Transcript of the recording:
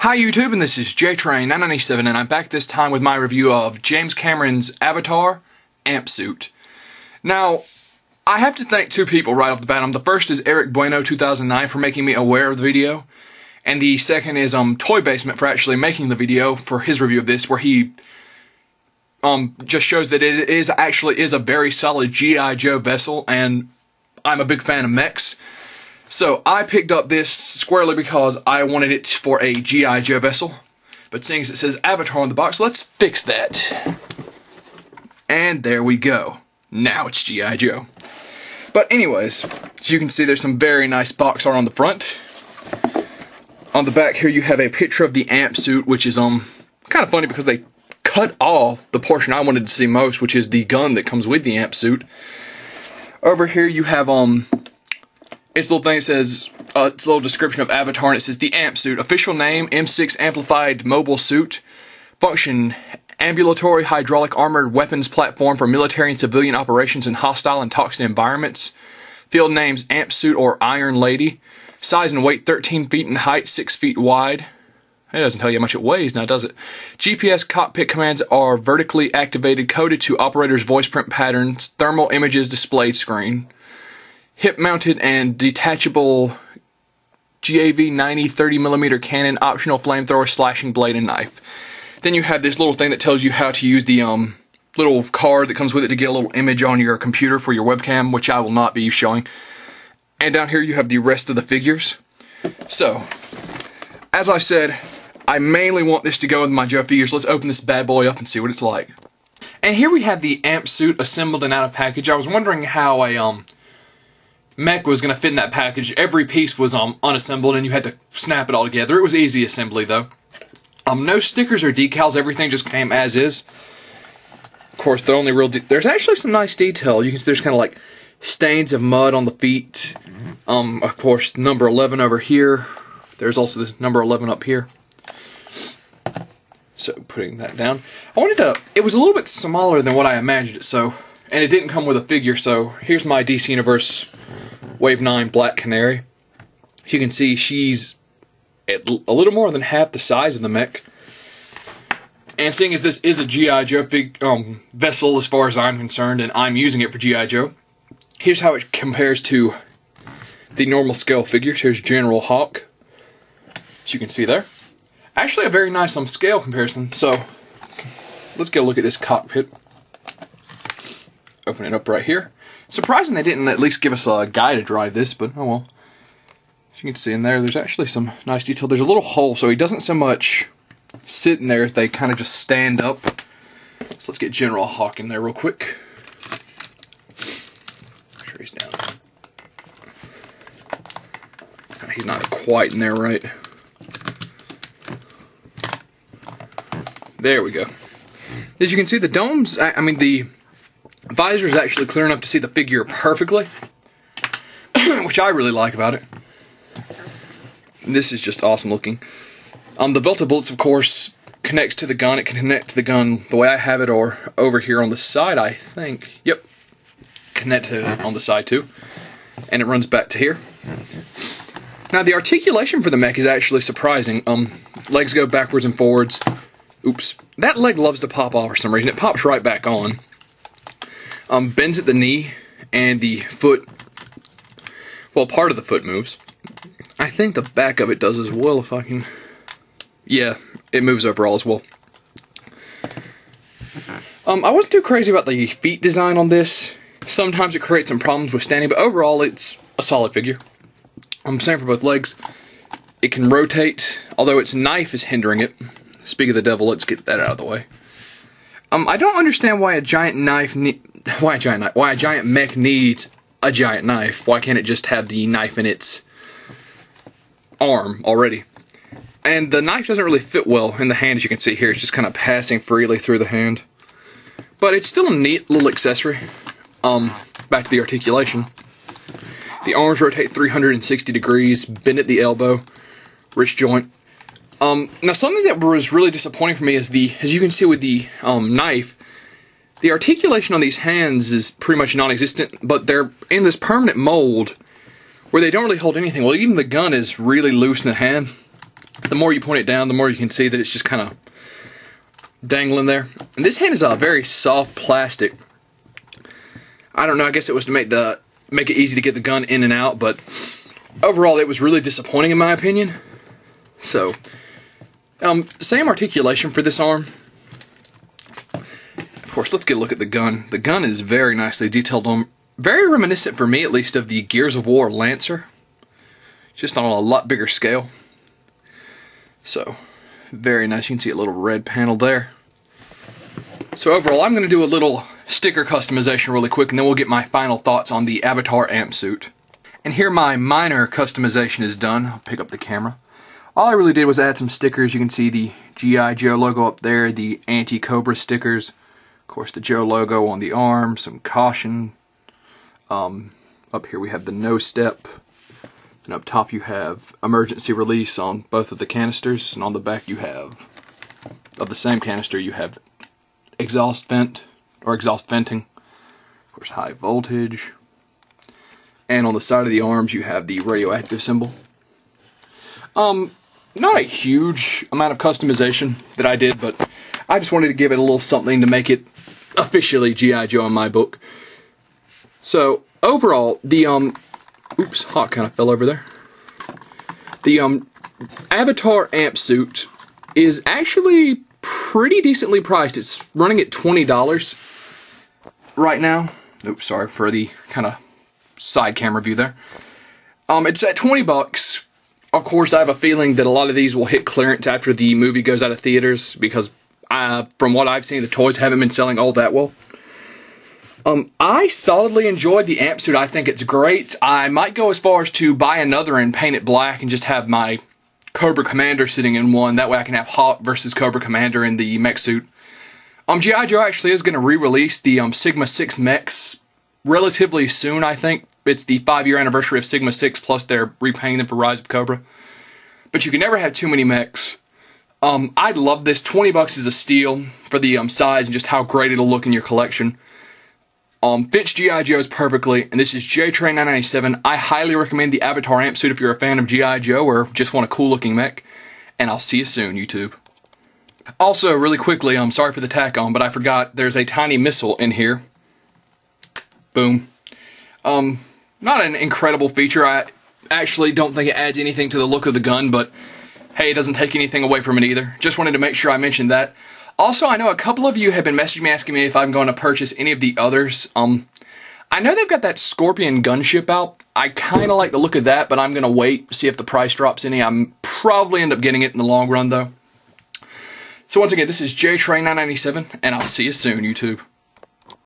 Hi YouTube, and this is JTrain997, and I'm back this time with my review of James Cameron's Avatar Amp Suit. Now, I have to thank two people right off the bat. The first is Eric Bueno 2009 for making me aware of the video, and the second is Toy Basement for actually making the video for his review of this, where he just shows that it actually is a very solid G.I. Joe vessel, and I'm a big fan of mechs. So I picked up this squarely because I wanted it for a G.I. Joe vessel. But seeing as it says Avatar on the box, let's fix that. And there we go. Now it's G.I. Joe. But anyways, as you can see, there's some very nice box art on the front. On the back here you have a picture of the amp suit, which is kind of funny because they cut off the portion I wanted to see most, which is the gun that comes with the amp suit. Over here you have its little thing says, its little description of Avatar, and it says the amp suit, official name, M6 amplified mobile suit, function, ambulatory hydraulic armored weapons platform for military and civilian operations in hostile and toxic environments, field names amp suit or Iron Lady, size and weight 13 feet in height, 6 feet wide. It doesn't tell you how much it weighs now, does it? GPS cockpit commands are vertically activated, coded to operator's voice print patterns, thermal images displayed screen. Hip-mounted and detachable GAV 90 30mm cannon, optional flamethrower, slashing blade, and knife. Then you have this little thing that tells you how to use the little card that comes with it to get a little image on your computer for your webcam, which I will not be showing. And down here you have the rest of the figures. So, as I said, I mainly want this to go with my Joe figures. Let's open this bad boy up and see what it's like. And here we have the amp suit assembled and out of package. I was wondering how a mech was going to fit in that package. Every piece was unassembled and you had to snap it all together. It was easy assembly though. No stickers or decals, everything just came as is. Of course, the only real there's actually some nice detail. You can see there's kind of like stains of mud on the feet. Of course, number 11 over here. There's also the number 11 up here. So, putting that down. It was a little bit smaller than what I imagined it, and it didn't come with a figure, so here's my DC Universe Wave 9 Black Canary. As you can see, she's a little more than half the size of the mech. And seeing as this is a G.I. Joe vessel as far as I'm concerned, and I'm using it for G.I. Joe, here's how it compares to the normal scale figures. Here's General Hawk, as you can see there. Actually a very nice scale comparison, so let's get a look at this cockpit. Open it up right here. Surprising they didn't at least give us a guy to drive this, but oh well. As you can see in there, there's actually some nice detail. There's a little hole, so he doesn't so much sit in there as they kind of just stand up. So let's get General Hawk in there real quick. Make sure he's down. He's not quite in there right. There we go. As you can see, the domes, the visor is actually clear enough to see the figure perfectly, which I really like about it. This is just awesome looking. The belt of bullets, of course, connects to the gun. It can connect to the gun the way I have it, or over here on the side, I think. Yep. Connect to it on the side too. And it runs back to here. Now the articulation for the mech is actually surprising. Legs go backwards and forwards. Oops. That leg loves to pop off for some reason. It pops right back on. Bends at the knee, and the foot, well, part of the foot moves. I think the back of it does as well, if I can, yeah, it moves overall as well. I wasn't too crazy about the feet design on this. Sometimes it creates some problems with standing, but overall it's a solid figure. Same for both legs. It can rotate, although its knife is hindering it. Speak of the devil, let's get that out of the way. I don't understand why a giant mech needs a giant knife. Why can't it just have the knife in its arm already? And the knife doesn't really fit well in the hand, as you can see here. It's just kind of passing freely through the hand. But it's still a neat little accessory. Back to the articulation. The arms rotate 360 degrees, bend at the elbow, wrist joint. Now something that was really disappointing for me is as you can see with the knife, the articulation on these hands is pretty much non-existent, but they're in this permanent mold where they don't really hold anything. Well, even the gun is really loose in the hand. The more you point it down, the more you can see that it's just kind of dangling there. And this hand is a very soft plastic. I don't know, I guess it was to make it easy to get the gun in and out, but overall it was really disappointing in my opinion. So, same articulation for this arm. Of course, let's get a look at the gun. The gun is very nicely detailed on, very reminiscent for me at least of the Gears of War Lancer. Just on a lot bigger scale. So, very nice. You can see a little red panel there. So overall, I'm going to do a little sticker customization really quick, and then we'll get my final thoughts on the Avatar amp suit. And here my minor customization is done. I'll pick up the camera. All I really did was add some stickers. You can see the G.I. Joe logo up there, the anti-Cobra stickers. Of course, the Joe logo on the arm, some caution. Up here we have the no step. And up top you have emergency release on both of the canisters, and on the back you have, of the same canister, you have exhaust vent, or exhaust venting. Of course, high voltage. And on the side of the arms you have the radioactive symbol. Not a huge amount of customization that I did, but I just wanted to give it a little something to make it officially G.I. Joe in my book. So, overall, the, oops, hot kind of fell over there. The Avatar amp suit is actually pretty decently priced. It's running at $20 right now. Oops, sorry for the kind of side camera view there. It's at 20 bucks. Of course, I have a feeling that a lot of these will hit clearance after the movie goes out of theaters because from what I've seen, the toys haven't been selling all that well. I solidly enjoyed the amp suit. I think it's great. I might go as far as to buy another and paint it black and just have my Cobra Commander sitting in one. That way I can have Hawk versus Cobra Commander in the mech suit. G.I. Joe actually is going to re-release the Sigma 6 mechs relatively soon, I think. It's the 5-year anniversary of Sigma 6, plus they're repainting them for Rise of Cobra. But you can never have too many mechs. I love this. 20 bucks is a steal for the size and just how great it'll look in your collection. Fits G.I. Joe's perfectly, and this is JTrain997. I highly recommend the Avatar amp suit if you're a fan of G.I. Joe or just want a cool looking mech. And I'll see you soon, YouTube. Also, really quickly, I'm sorry for the tack on, but I forgot there's a tiny missile in here. Boom. Not an incredible feature. I actually don't think it adds anything to the look of the gun, but hey, it doesn't take anything away from it either. Just wanted to make sure I mentioned that. Also, I know a couple of you have been messaging me asking me if I'm going to purchase any of the others. I know they've got that Scorpion gunship out. I kind of like the look of that, but I'm going to wait, see if the price drops any. I'm probably end up getting it in the long run, though. So once again, this is JTrain997, and I'll see you soon, YouTube.